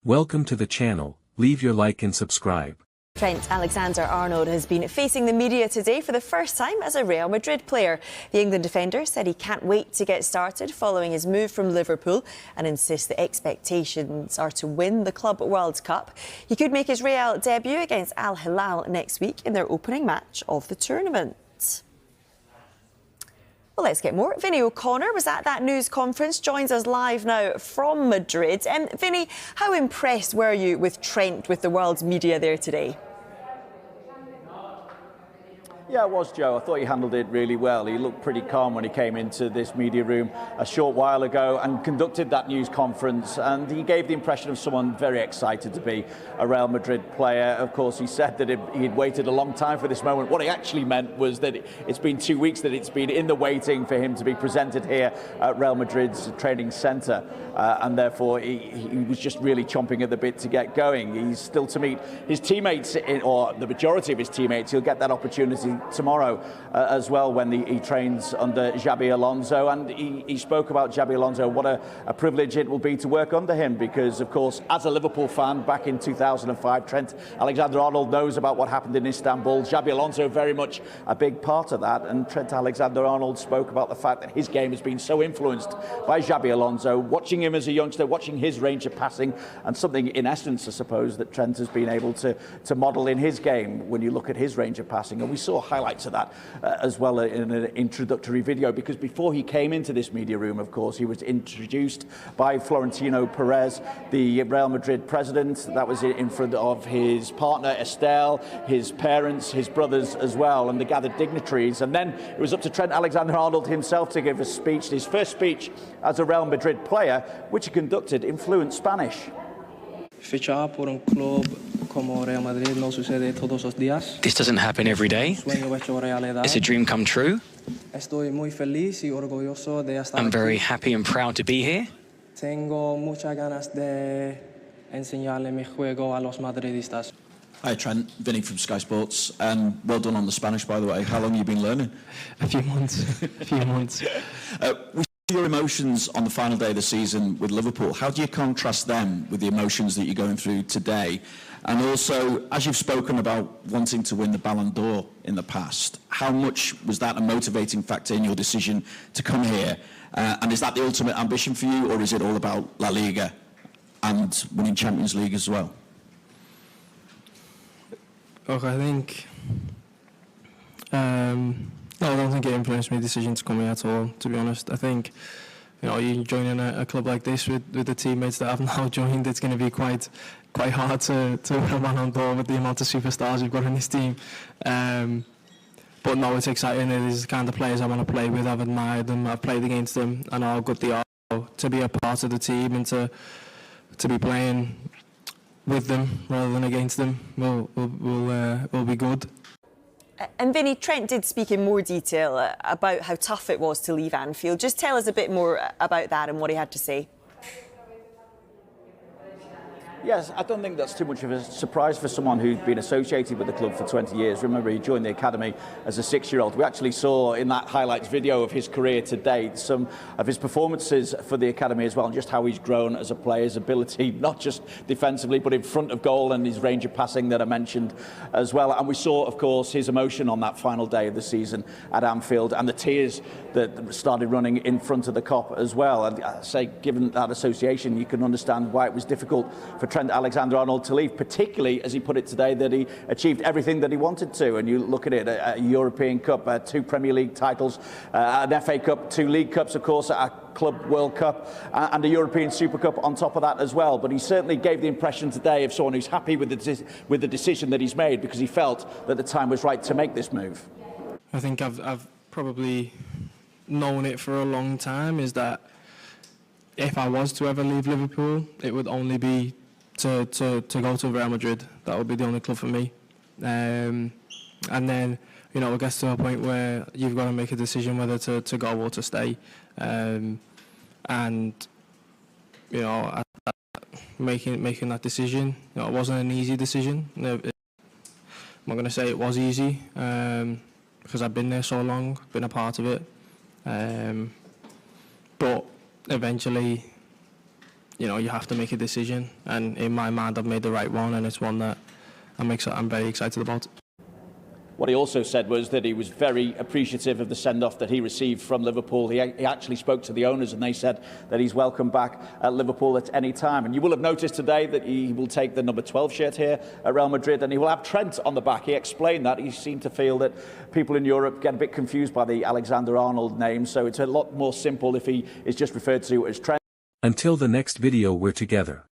Welcome to the channel, leave your like and subscribe. Trent Alexander-Arnold has been facing the media today for the first time as a Real Madrid player. The England defender said he can't wait to get started following his move from Liverpool and insists the expectations are to win the Club World Cup. He could make his Real debut against Al Hilal next week in their opening match of the tournament. Well, let's get more. Vinny O'Connor was at that news conference, joins us live now from Madrid. Vinny, how impressed were you with Trent, with the world's media there today? Yeah, it was, Joe. I thought he handled it really well. He looked pretty calm when he came into this media room a short while ago and conducted that news conference. And he gave the impression of someone very excited to be a Real Madrid player. Of course, he said that he'd waited a long time for this moment. What he actually meant was that it's been 2 weeks that it's been in the waiting for him to be presented here at Real Madrid's training centre. And therefore, he was just really chomping at the bit to get going. He's still to meet his teammates, or the majority of his teammates. He'll get that opportunity tomorrow as well when he trains under Xabi Alonso, and he spoke about Xabi Alonso, what a privilege it will be to work under him, because of course as a Liverpool fan back in 2005, Trent Alexander-Arnold knows about what happened in Istanbul. Xabi Alonso very much a big part of that, and Trent Alexander-Arnold spoke about the fact that his game has been so influenced by Xabi Alonso, watching him as a youngster, watching his range of passing, and something in essence I suppose that Trent has been able to model in his game when you look at his range of passing. And we saw highlights of that as well in an introductory video, because before he came into this media room, of course, he was introduced by Florentino Perez, the Real Madrid president. That was in front of his partner Estelle, his parents, his brothers as well, and the gathered dignitaries. And then it was up to Trent Alexander-Arnold himself to give a speech, his first speech as a Real Madrid player, which he conducted in fluent Spanish. Fichar por un club como Real Madrid no sucede todos los días. This doesn't happen every day. It's a dream come true. Estoy muy feliz y orgulloso de estar I'm very aquí. happy and proud to be here. Tengo muchas ganas de enseñarle mi juego a los madridistas. Hi Trent, Vinny from Sky Sports. Well done on the Spanish, by the way. How long have you been learning? A few months. We saw your emotions on the final day of the season with Liverpool. How do you contrast them with the emotions that you're going through today? And also, as you've spoken about wanting to win the Ballon d'Or in the past, how much was that a motivating factor in your decision to come here? And is that the ultimate ambition for you, or is it all about La Liga and winning Champions League as well? Look, I think... No, I don't think it influenced my decision to come here at all, to be honest. I think, you know, you joining a club like this with the teammates that I've now joined, it's going to be quite hard to win a Ballon d'Or with the amount of superstars we've got in this team. But no, it's exciting. It is the kind of players I want to play with. I've admired them, I've played against them, I know how good they are. To be a part of the team and to be playing with them rather than against them will be good. And Vinny, Trent did speak in more detail about how tough it was to leave Anfield. Just tell us a bit more about that and what he had to say. Yes, I don't think that's too much of a surprise for someone who'd been associated with the club for 20 years. Remember, he joined the academy as a 6-year-old. We actually saw in that highlights video of his career to date some of his performances for the academy as well, and just how he's grown as a player, his ability, not just defensively, but in front of goal, and his range of passing that I mentioned as well. And we saw, of course, his emotion on that final day of the season at Anfield, and the tears that started running in front of the Kop as well. And I say, given that association, you can understand why it was difficult for Trent Alexander-Arnold to leave, particularly, as he put it today, that he achieved everything that he wanted to. And you look at it, a European Cup, 2 Premier League titles, an FA Cup, 2 League Cups, of course, a Club World Cup, and a European Super Cup on top of that as well. But he certainly gave the impression today of someone who's happy with the decision that he's made, because he felt that the time was right to make this move. I think I've probably known it for a long time, is that if I was to ever leave Liverpool, it would only be to go to Real Madrid. That would be the only club for me. And then, you know, it gets to a point where you've got to make a decision whether to go or to stay. And, you know, making that decision, you know, it wasn't an easy decision. I'm not going to say it was easy, because I've been there so long, been a part of it. But eventually, you know, you have to make a decision, and in my mind I've made the right one, and it's one that I'm very excited about. What he also said was that he was very appreciative of the send-off that he received from Liverpool. He actually spoke to the owners and they said that he's welcome back at Liverpool at any time. And you will have noticed today that he will take the number 12 shirt here at Real Madrid and he will have Trent on the back. He explained that. He seemed to feel that people in Europe get a bit confused by the Alexander-Arnold name, so it's a lot more simple if he is just referred to as Trent. Until the next video, we're together.